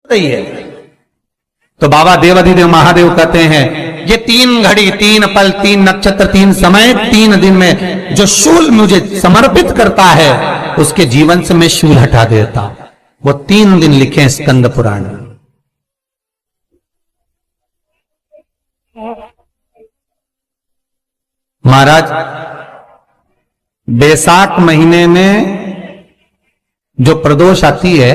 रही है। तो बाबा देवाधिदेव महादेव कहते हैं ये 3 घड़ी 3 पल 3 नक्षत्र 3 समय 3 दिन में जो शूल मुझे समर्पित करता है उसके जीवन से मैं शूल हटा देता हूं। वो 3 दिन लिखे स्कंद पुराण में। महाराज बैसाख महीने में जो प्रदोष आती है,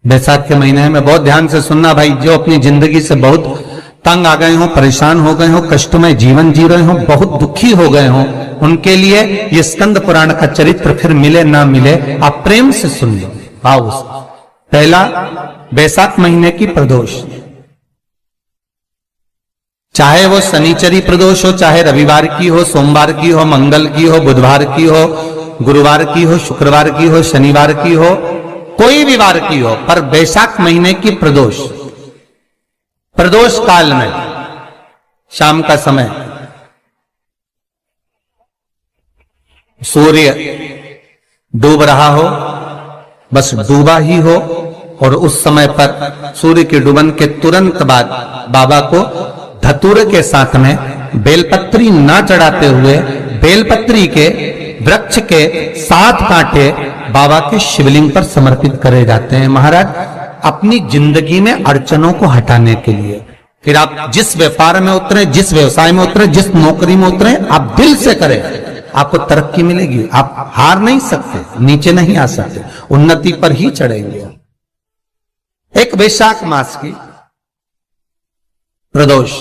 बैसाख के महीने में बहुत ध्यान से सुनना भाई, जो अपनी जिंदगी से बहुत तंग आ गए हो, परेशान हो गए हो, कष्टमय जीवन जी रहे हो, बहुत दुखी हो गए हो, उनके लिए ये स्कंद पुराण का चरित्र फिर मिले ना मिले आप प्रेम से सुन लो। आओ, पहला बैसाख महीने की प्रदोष, चाहे वो शनिचरी प्रदोष हो, चाहे रविवार की हो, सोमवार की हो, मंगल की हो, बुधवार की हो, गुरुवार की हो, शुक्रवार की हो, शनिवार की हो, कोई भी वार की हो, पर बैसाख महीने की प्रदोष, प्रदोष काल में शाम का समय सूर्य डूब रहा हो, बस डूबा ही हो, और उस समय पर सूर्य के डूबन के तुरंत बाद बाबा को धतूरे के साथ में बेलपत्री ना चढ़ाते हुए बेलपत्री के वृक्ष के 7 कांटे बाबा के शिवलिंग पर समर्पित करे जाते हैं महाराज, अपनी जिंदगी में अड़चनों को हटाने के लिए। फिर आप जिस व्यापार में उतरे, जिस व्यवसाय में उतरे, जिस नौकरी में उतरे, आप दिल से करें, आपको तरक्की मिलेगी। आप हार नहीं सकते, नीचे नहीं आ सकते, उन्नति पर ही चढ़ेंगे। एक वैशाख मास की प्रदोष,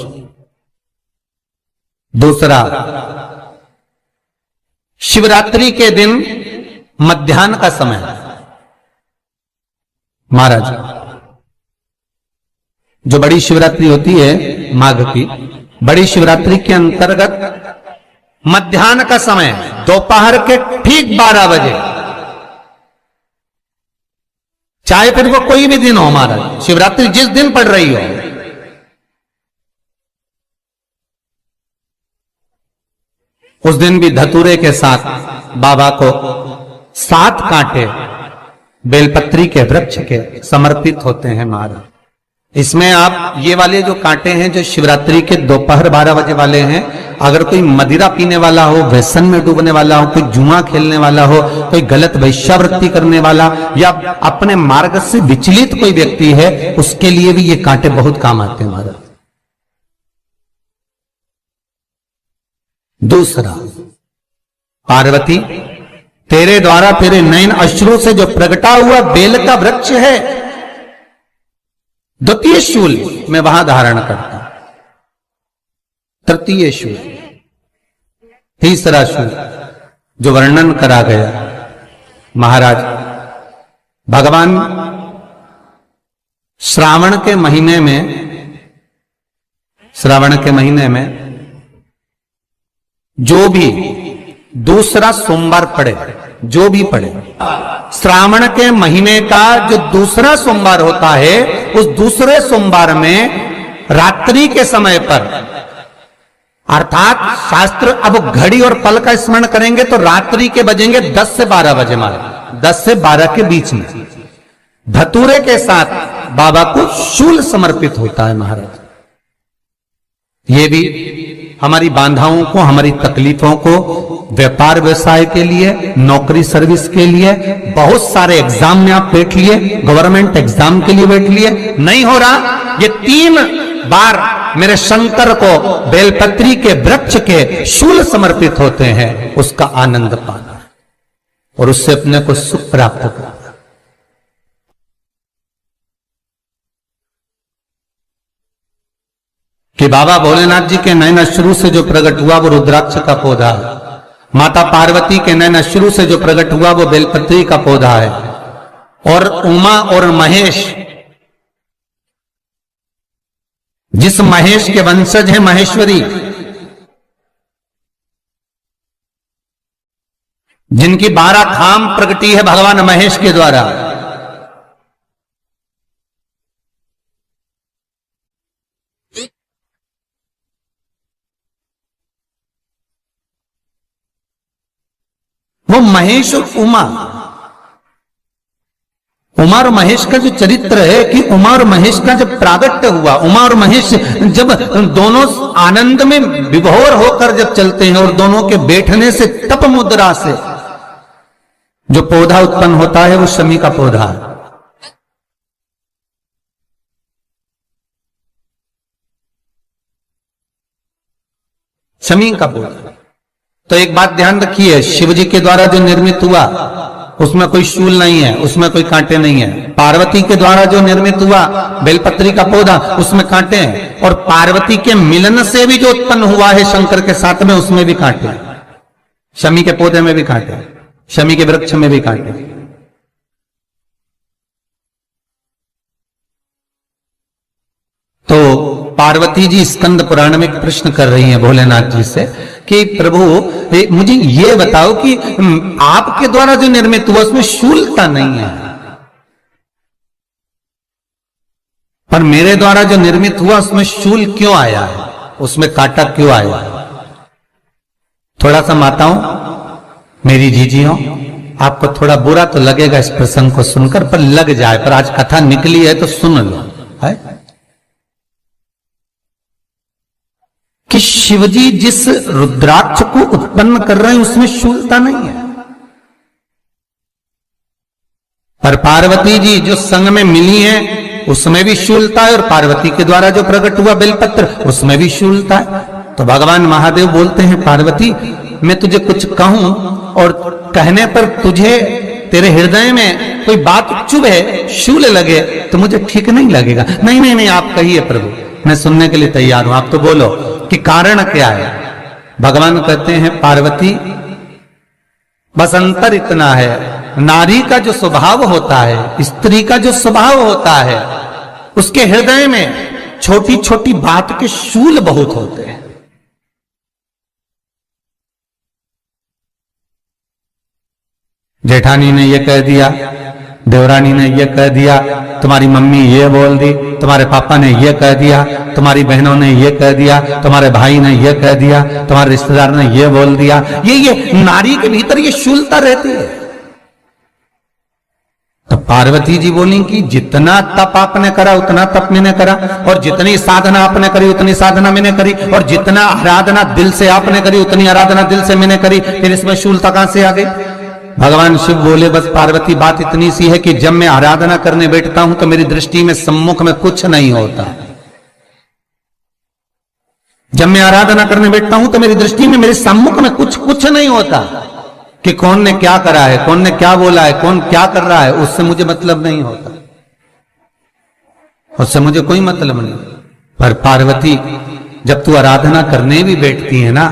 दूसरा शिवरात्रि के दिन मध्याह्न का समय महाराज, जो बड़ी शिवरात्रि होती है माघ की, बड़ी शिवरात्रि के अंतर्गत मध्याह्न का समय, दोपहर के ठीक 12 बजे, चाहे फिर वो कोई भी दिन हो महाराज, शिवरात्रि जिस दिन पड़ रही हो, उस दिन भी धतूरे के साथ बाबा को 7 कांटे बेलपत्री के वृक्ष के समर्पित होते हैं महाराज। इसमें आप ये वाले जो कांटे हैं जो शिवरात्रि के दोपहर 12 बजे वाले हैं, अगर कोई मदिरा पीने वाला हो, व्यसन में डूबने वाला हो, कोई जुआ खेलने वाला हो, कोई गलत वैश्यावृत्ति करने वाला, या अपने मार्ग से विचलित कोई व्यक्ति है, उसके लिए भी ये कांटे बहुत काम आते हैं महाराज। दूसरा, पार्वती तेरे द्वारा तेरे नयन अश्रु से जो प्रगटा हुआ बेल का वृक्ष है, द्वितीय शूल मैं वहां धारण करता, तृतीय शूल, तीसरा शूल जो वर्णन करा गया महाराज, भगवान श्रावण के महीने में जो भी दूसरा सोमवार पड़े, जो भी पड़े, श्रावण के महीने का जो दूसरा सोमवार होता है, उस दूसरे सोमवार में रात्रि के समय पर, अर्थात शास्त्र अब घड़ी और पल का स्मरण करेंगे तो रात्रि के बजेंगे 10 से 12 बजे मारे, 10 से 12 के बीच में धतूरे के साथ बाबा को शूल समर्पित होता है महाराज। ये भी हमारी बाधाओं को, हमारी तकलीफों को, व्यापार व्यवसाय के लिए, नौकरी सर्विस के लिए, बहुत सारे एग्जाम में आप बैठ लिए, गवर्नमेंट एग्जाम के लिए बैठ लिए, नहीं हो रहा, ये 3 बार मेरे शंकर को बेलपत्री के वृक्ष के शूल समर्पित होते हैं, उसका आनंद पाना और उससे अपने को सुख प्राप्त करना। कि बाबा भोलेनाथ जी के नयन अश्रु से जो प्रकट हुआ वो रुद्राक्ष का पौधा है, माता पार्वती के नयन अश्रु से जो प्रकट हुआ वो बेलपत्री का पौधा है, और उमा और महेश, जिस महेश के वंशज है महेश्वरी, जिनकी 12 धाम प्रगटी है भगवान महेश के द्वारा, वो महेश और उमा उमा और महेश का जो चरित्र है कि उमा और महेश का जब प्रागट्य हुआ, उमा और महेश जब दोनों आनंद में विभोर होकर जब चलते हैं और दोनों के बैठने से तप मुद्रा से जो पौधा उत्पन्न होता है वो शमी का पौधा है। शमी का पौधा। तो एक बात ध्यान रखिए, शिव जी के द्वारा जो निर्मित हुआ उसमें कोई शूल नहीं है, उसमें कोई कांटे नहीं है। पार्वती के द्वारा जो निर्मित हुआ बेलपत्री का पौधा, उसमें कांटे हैं। और पार्वती के मिलन से भी जो उत्पन्न हुआ है शंकर के साथ में, उसमें भी कांटे हैं। शमी के पौधे में भी कांटे, शमी के वृक्ष में भी कांटे। तो पार्वती जी स्कंद पुराण में एक प्रश्न कर रही हैं भोलेनाथ जी से कि प्रभु मुझे ये बताओ कि आपके द्वारा जो निर्मित हुआ उसमें शूलता नहीं है, पर मेरे द्वारा जो निर्मित हुआ उसमें शूल क्यों आया है, उसमें कांटा क्यों आया है? थोड़ा सा माताओं, मेरी जीजियों, आपको थोड़ा बुरा तो लगेगा इस प्रसंग को सुनकर, पर लग जाए, पर आज कथा निकली है तो सुन लो है कि शिवजी जिस रुद्राक्ष को उत्पन्न कर रहे हैं उसमें शूलता नहीं है, पर पार्वती जी जो संग में मिली हैं उसमें भी शूलता है, और पार्वती के द्वारा जो प्रकट हुआ बेलपत्र उसमें भी शूलता है। तो भगवान महादेव बोलते हैं पार्वती, मैं तुझे कुछ कहूं और कहने पर तुझे तेरे हृदय में कोई बात चुभे, शूल लगे तो मुझे ठीक नहीं लगेगा। नहीं नहीं नहीं, आप कहिए प्रभु, मैं सुनने के लिए तैयार हूं, आप तो बोलो कि कारण क्या है। भगवान कहते हैं पार्वती, बस अंतर इतना है, नारी का जो स्वभाव होता है, स्त्री का जो स्वभाव होता है, उसके हृदय में छोटी छोटी बात के शूल बहुत होते हैं। जेठानी ने यह कह दिया, देवरानी ने यह कह दिया, तुम्हारी मम्मी ये बोल दी, तुम्हारे पापा ने यह कह दिया, तुम्हारी बहनों ने यह कह दिया, तुम्हारे भाई ने यह कह दिया, तुम्हारे रिश्तेदार ने यह बोल दिया। ये नारी के भीतर ये शूलता रहती है। तो पार्वती जी बोली कि जितना तप आपने करा उतना तप मैंने करा, और जितनी साधना आपने करी उतनी साधना मैंने करी, और जितना आराधना दिल से आपने करी उतनी आराधना दिल से मैंने करी, फिर इसमें शूलता कहां से आ गई? भगवान शिव बोले, बस पार्वती बात इतनी सी है कि जब मैं आराधना करने बैठता हूं तो मेरी दृष्टि में सम्मुख में कुछ नहीं होता। जब मैं आराधना करने बैठता हूं तो मेरी दृष्टि में मेरे सम्मुख में कुछ नहीं होता कि कौन ने क्या करा है, कौन ने क्या बोला है, कौन क्या कर रहा है, उससे मुझे मतलब नहीं होता, उससे मुझे कोई मतलब नहीं। पर पार्वती, जब तू आराधना करने भी बैठती है ना,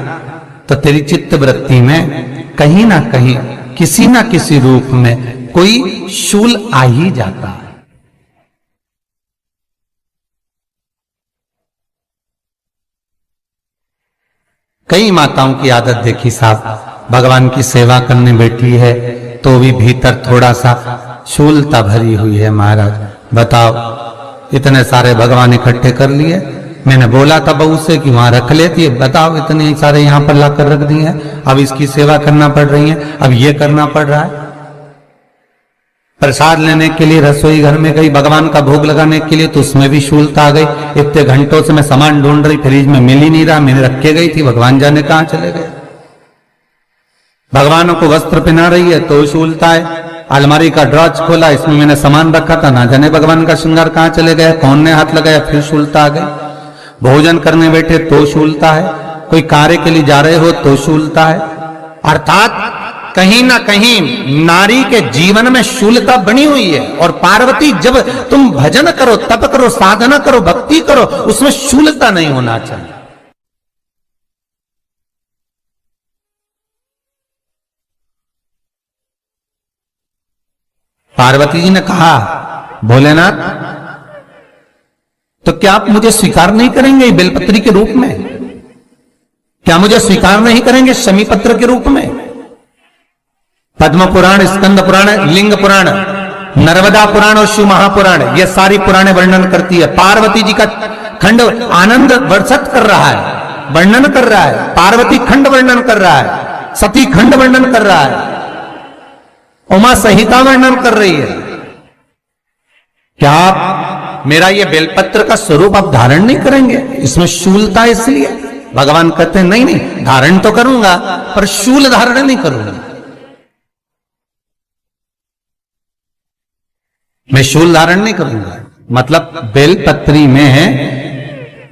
तो तेरी चित्त वृत्ति में कहीं ना कहीं किसी ना किसी रूप में कोई शूल आ ही जाता है। कई माताओं की आदत देखी साहब, भगवान की सेवा करने बैठी है तो भी भीतर थोड़ा सा शूलता भरी हुई है। महाराज बताओ, इतने सारे भगवान इकट्ठे कर लिए, मैंने बोला था बहू से कि वहां रख लेती है, बताओ इतने सारे यहां पर लाकर रख दिए हैं, अब इसकी सेवा करना पड़ रही है, अब ये करना पड़ रहा है। प्रसाद लेने के लिए रसोई घर में गई, भगवान का भोग लगाने के लिए, तो उसमें भी शूलता आ गई। इतने घंटों से मैं सामान ढूंढ रही, फ्रिज में मिल ही नहीं रहा, मैंने रख के गई थी, भगवान जाने कहां चले गए। भगवानों को वस्त्र पहना रही है तो शूलता है। अलमारी का ड्रॉज खोला, इसमें मैंने सामान रखा था, ना जाने भगवान का श्रृंगार कहां चले गए, कौन ने हाथ लगाया, फिर शूलता आ गई। भोजन करने बैठे तो शूलता है, कोई कार्य के लिए जा रहे हो तो शूलता है। अर्थात कहीं ना कहीं नारी के जीवन में शूलता बनी हुई है। और पार्वती, जब तुम भजन करो, तप करो, साधना करो, भक्ति करो, उसमें शूलता नहीं होना चाहिए। पार्वती जी ने कहा, भोलेनाथ तो क्या आप मुझे स्वीकार नहीं करेंगे बेलपत्री के रूप में? क्या मुझे स्वीकार नहीं करेंगे शमी पत्र के रूप में? पद्म पुराण, स्कंद पुराण, लिंग पुराण, नर्मदा पुराण और शिव महापुराण, ये सारी पुराणे वर्णन करती है। पार्वती जी का खंड आनंद वर्षित कर रहा है, वर्णन कर रहा है। पार्वती खंड वर्णन कर रहा है, सती खंड वर्णन कर रहा है, उमा संहिता वर्णन कर रही है। क्या आप मेरा ये बेलपत्र का स्वरूप आप धारण नहीं करेंगे? इसमें शूलता इसलिए भगवान कहते हैं नहीं नहीं, धारण तो करूंगा पर शूल धारण नहीं करूंगा। मैं शूल धारण नहीं करूंगा, मतलब बेलपत्री में है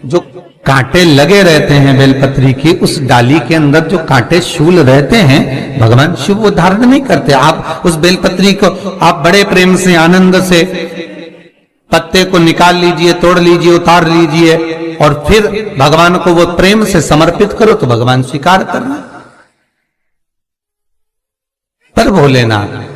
जो कांटे लगे रहते हैं बेलपत्री की, उस डाली के अंदर जो कांटे शूल रहते हैं भगवान शिव वो धारण नहीं करते। आप उस बेलपत्री को आप बड़े प्रेम से आनंद से पत्ते को निकाल लीजिए, तोड़ लीजिए, उतार लीजिए और फिर भगवान को वो प्रेम से समर्पित करो तो भगवान स्वीकार करना। पर भोलेनाथ